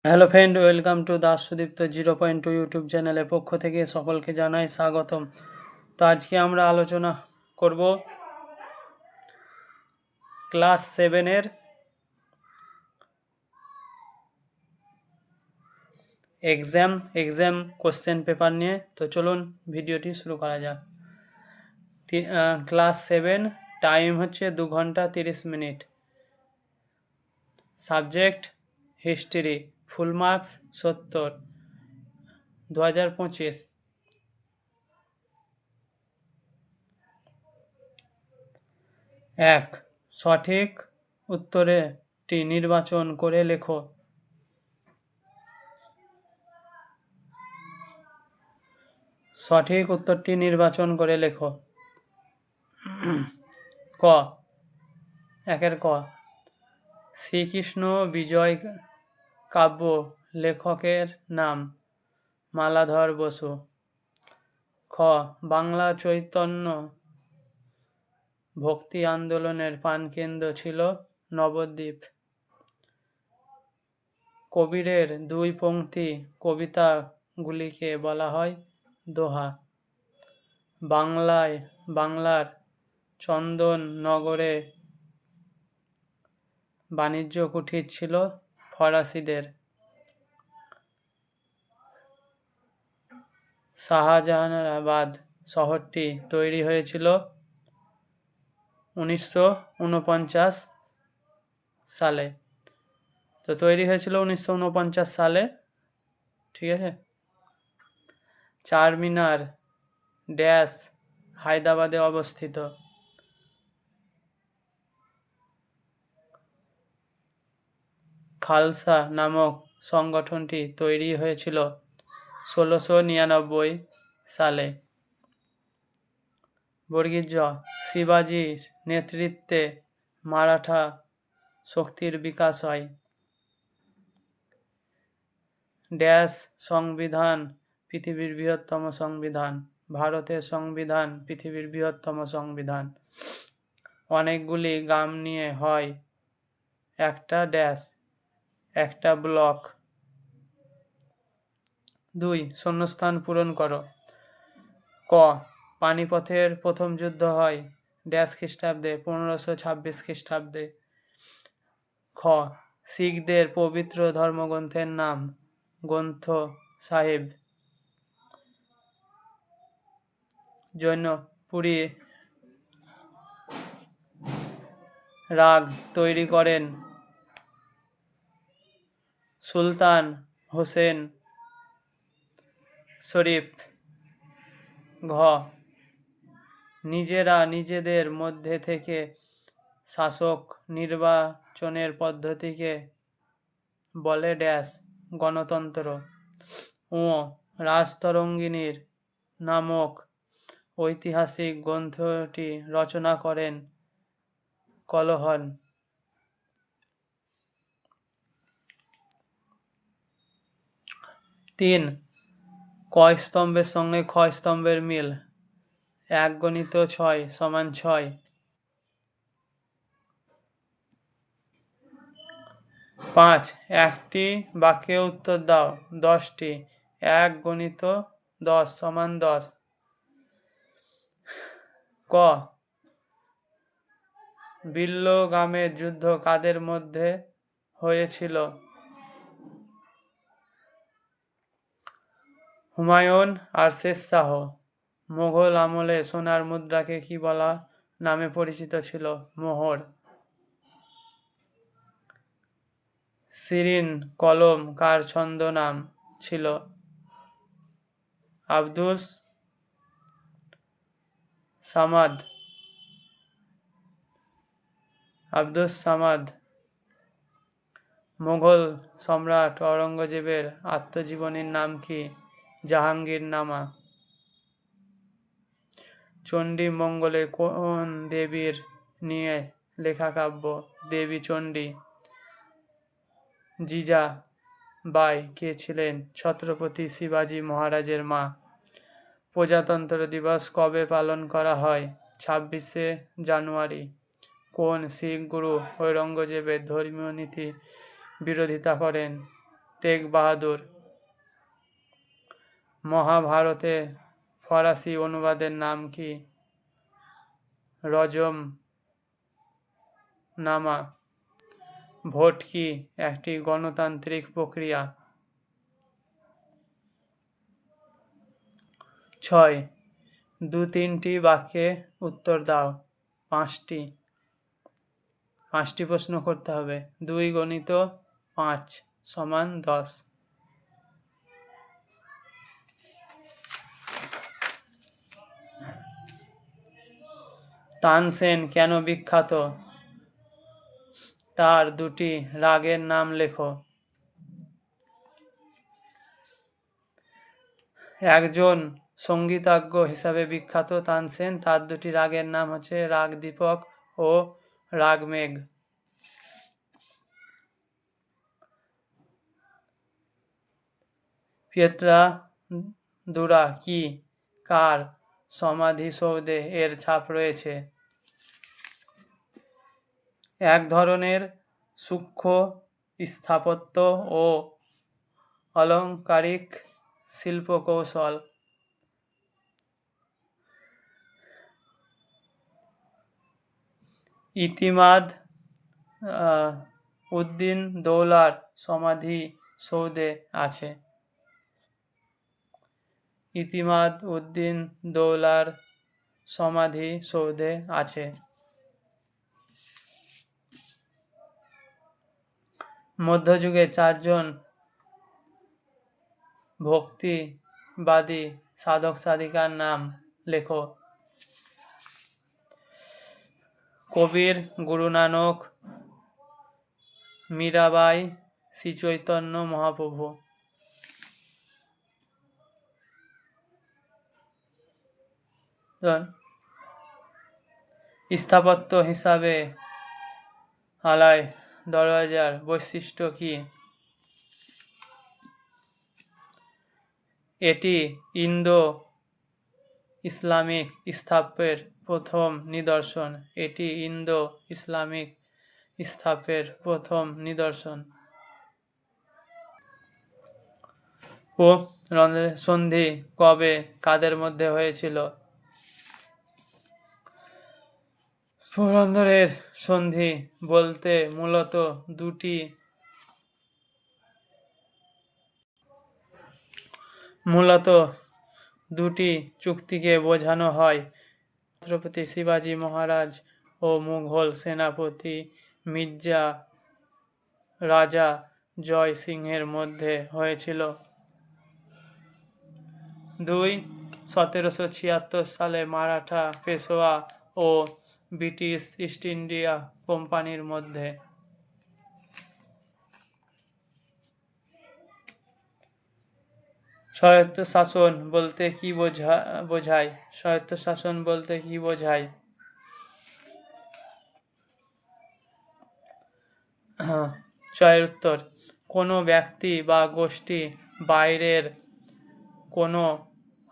Hello friend, welcome to Das Sudipta 0.2 YouTube চ্যানেলের পক্ষ থেকে সকলকে জানাই স্বাগতম। তো আজকে আমরা আলোচনা করব ক্লাস 7-এর এক্সাম কোশ্চেন পেপার নিয়ে। তো চলুন ভিডিওটি শুরু করা যাক। ক্লাস 7, টাইম হচ্ছে 2 ঘন্টা 30 minute. Subject history, full marks 70, 2025। 1. সঠিক উত্তরটি নির্বাচন করে লেখো। সঠিক উত্তরটি নির্বাচন করে লেখো। ক, 1 ক, শ্রীকৃষ্ণ বিজয় কাব্য লেখকের নাম মালাধর বসু। খ, বাংলা চৈতন্য ভক্তি আন্দোলনের প্রাণকেন্দ্র ছিল নবদ্বীপ। কবিরের 2 পংক্তি কবিতাগুলিকে বলা হয় দোহা। বাংলার চন্দননগরে বাণিজ্য কুঠির ছিল ফরাসিদের। শাহজাহানাবাদ শহরটি তৈরি হয়েছিল 1949 সালে। তো তৈরি হয়েছিল 1949 সালে, ঠিক আছে। চারমিনার ড্যাশ হায়দ্রাবাদে অবস্থিত। খালসা নামক সংগঠনটি তৈরি হয়েছিল 1699 সালে। বর্গীজ শিবাজির নেতৃত্বে মারাঠা শক্তির বিকাশ হয়। ড্যাশ সংবিধান পৃথিবীর বৃহত্তম সংবিধান। ভারতের সংবিধান পৃথিবীর বৃহত্তম সংবিধান। অনেকগুলি গ্রাম নিয়ে হয় একটা ড্যাশ, একটা ব্লক। 2. শূন্যস্থান পূরণ করো। ক, পানিপথের প্রথম যুদ্ধ হয় ড্যাশ খ্রিস্টাব্দে 1526 খ্রিস্টাব্দে। খ, শিখদের পবিত্র ধর্মগ্রন্থের নাম গ্রন্থ সাহেব। জৈনপুরী রাগ তৈরি করেন সুলতান হোসেন শরীফ। ঘ, নিজেরা নিজেদের মধ্যে থেকে শাসক নির্বাচনের পদ্ধতিকে বলে ড্যাশ গণতন্ত্র। ও, রাজতরঙ্গিনীর নামক ঐতিহাসিক গ্রন্থটি রচনা করেন কলহন। 3. ক স্তম্ভের সঙ্গে খ স্তম্ভের মিল। 1 × 6 = 6। 5. একটি বাক্যে উত্তর দাও 10টি। 1 × 10 = 10। ক, বিল্লগামের যুদ্ধ কাদের মধ্যে হয়েছিল? হুমায়ুন আর শের শাহ। মোগল আমলে সোনার মুদ্রাকে কি বলা নামে পরিচিত ছিল? মোহর। শিরিন কলম কার ছদ্মনাম ছিল? আব্দুস সামাদ। মোগল সম্রাট অরঙ্গজেবের আত্মজীবনীর নাম কি? জাহাঙ্গীরনামা। চণ্ডী মঙ্গলে কোন দেবীর নিয়ে লেখা কাব্য? দেবী চণ্ডী। জিজাবাই কে ছিলেন? ছত্রপতি শিবাজি মহারাজের মা। প্রজাতন্ত্র দিবস কবে পালন করা হয়? 26শে জানুয়ারি। কোন শিখ গুরু ঔরঙ্গজেবের ধর্মীয় নীতি বিরোধিতা করেন? তেগ বাহাদুর। মহাভারতে ফরাসি অনুবাদের নাম কি? রজম নামা। ভোট কি একটি গণতান্ত্রিক প্রক্রিয়া? 6. 2-3টি বাক্যে উত্তর দাও। 5টি। 5টি প্রশ্ন করতে হবে। 2 × 5 = 10। তানসেন কেন বিখ্যাত? তার 2টি রাগের নাম লেখো। একজন সঙ্গীতজ্ঞ হিসাবে বিখ্যাত তানসেন। তার 2টি রাগের নাম হচ্ছে রাগ দীপক ও রাগ মেঘ। পিয়েত্রাদুরা কি কার সমাধিসৌধে এর ছাপ রয়েছে? এক ধরনের সূক্ষ্ম স্থাপত্য ও অলংকারিক শিল্পকৌশল। ইতিমাদ উদ্দিন দৌলার সমাধিসৌধে আছে। ইতিমাদ উদ্দিন দৌলার সমাধিসৌধে আছে। মধ্যযুগে 4 জন ভক্তিবাদী সাধক সাধিকার নাম লেখো। কবির, গুরু নানক, মীরাবাই, শ্রী চৈতন্য মহাপ্রভু। স্থাপত্য হিসাবে আলাই দরওয়াজার বৈশিষ্ট্য কি? এটি ইন্দো ইসলামিক স্থাপত্যের প্রথম নিদর্শন। এটি ইন্দো ইসলামিক স্থাপত্যের প্রথম নিদর্শন। ও সন্ধি কবে কাদের মধ্যে হয়েছিল? পুরন্দরের সন্ধি বলতে মূলত দুটি চুক্তিকে বোঝানো হয়। ছত্রপতি শিবাজী মহারাজ ও মুঘল সেনাপতি মির্জা রাজা জয় সিংহের মধ্যে হয়েছিল। 2. 1776 সালে মারাঠা পেশোয়া ও ব্রিটিশ ইস্ট ইন্ডিয়া কোম্পানির মধ্যে। স্বায়ত্তশাসন বলতে কি বোঝায়? স্বায়ত্তশাসন বলতে কি বোঝায়? ছয়ের উত্তর, কোনো ব্যক্তি বা গোষ্ঠী বাইরের কোনো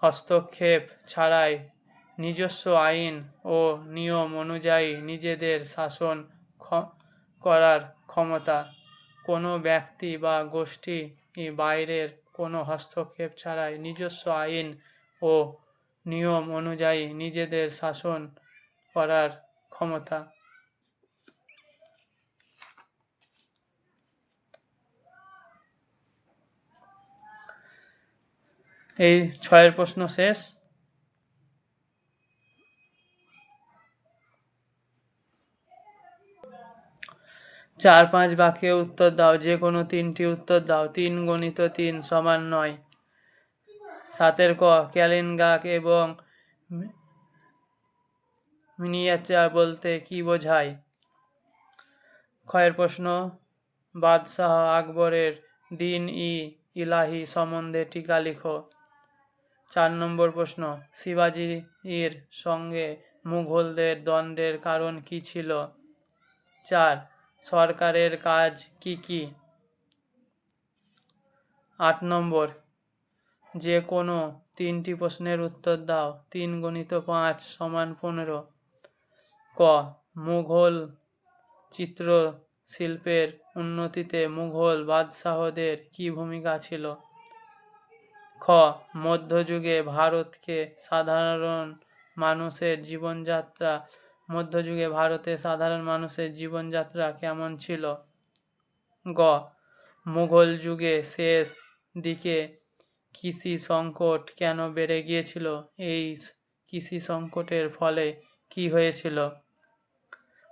হস্তক্ষেপ ছাড়াই নিজস্ব আইন ও নিয়ম অনুযায়ী নিজেদের শাসন করার ক্ষমতা। কোনো ব্যক্তি বা গোষ্ঠী বাইরের কোনো হস্তক্ষেপ ছাড়াই নিজস্ব আইন ও নিয়ম অনুযায়ী নিজেদের শাসন করার ক্ষমতা। এই 6 প্রশ্ন শেষ। 4-5 বাক্যে উত্তর দাও। যে কোনো 3টি উত্তর দাও। 3 × 3 = 9। 7 ক, ক্যালেন্ডার এবং মিনিয়েচার বলতে কি বোঝায়? ক্ষয়ের প্রশ্ন, বাদশাহ আকবরের দিন-ই-ইলাহি সম্বন্ধে টিকা লিখো। 4 নম্বর প্রশ্ন, শিবাজির সঙ্গে মুঘলদের দ্বন্দ্বের কারণ কি ছিল? 4. সরকারের কাজ কি কি? 8 নম্বর, যে কোনো 3টি প্রশ্নের উত্তর দাও। 3 × 5 = 15। ক, মুঘল চিত্র শিল্পের উন্নতিতে মুঘল বাদশাহদের কী ভূমিকা ছিল? খ. মধ্যযুগে ভারতকে সাধারণ মানুষের জীবনযাত্রা মধ্যযুগে ভারতে সাধারণ মানুষের জীবনযাত্রা কেমন ছিল? গ. মুঘল যুগে শেষ দিকে কৃষি সংকট কেন বেড়ে গিয়েছিল? এই কৃষি সংকটের ফলে কি হয়েছিল?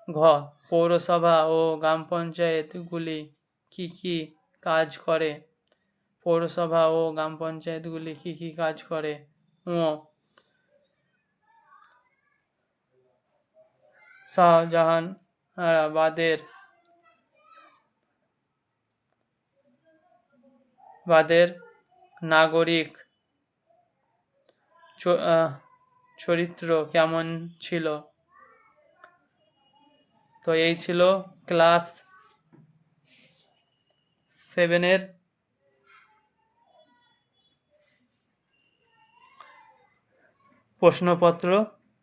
ঘ. পৌরসভা ও গ্রাম পঞ্চায়েতগুলি কি কি কাজ করে? পৌরসভা ও গ্রাম পঞ্চায়েতগুলি কি কি কাজ করে? ও. শাহজাহান বাদের নাগরিক চরিত্র কেমন ছিল? তো এই ছিল ক্লাস 7-এর প্রশ্নপত্র।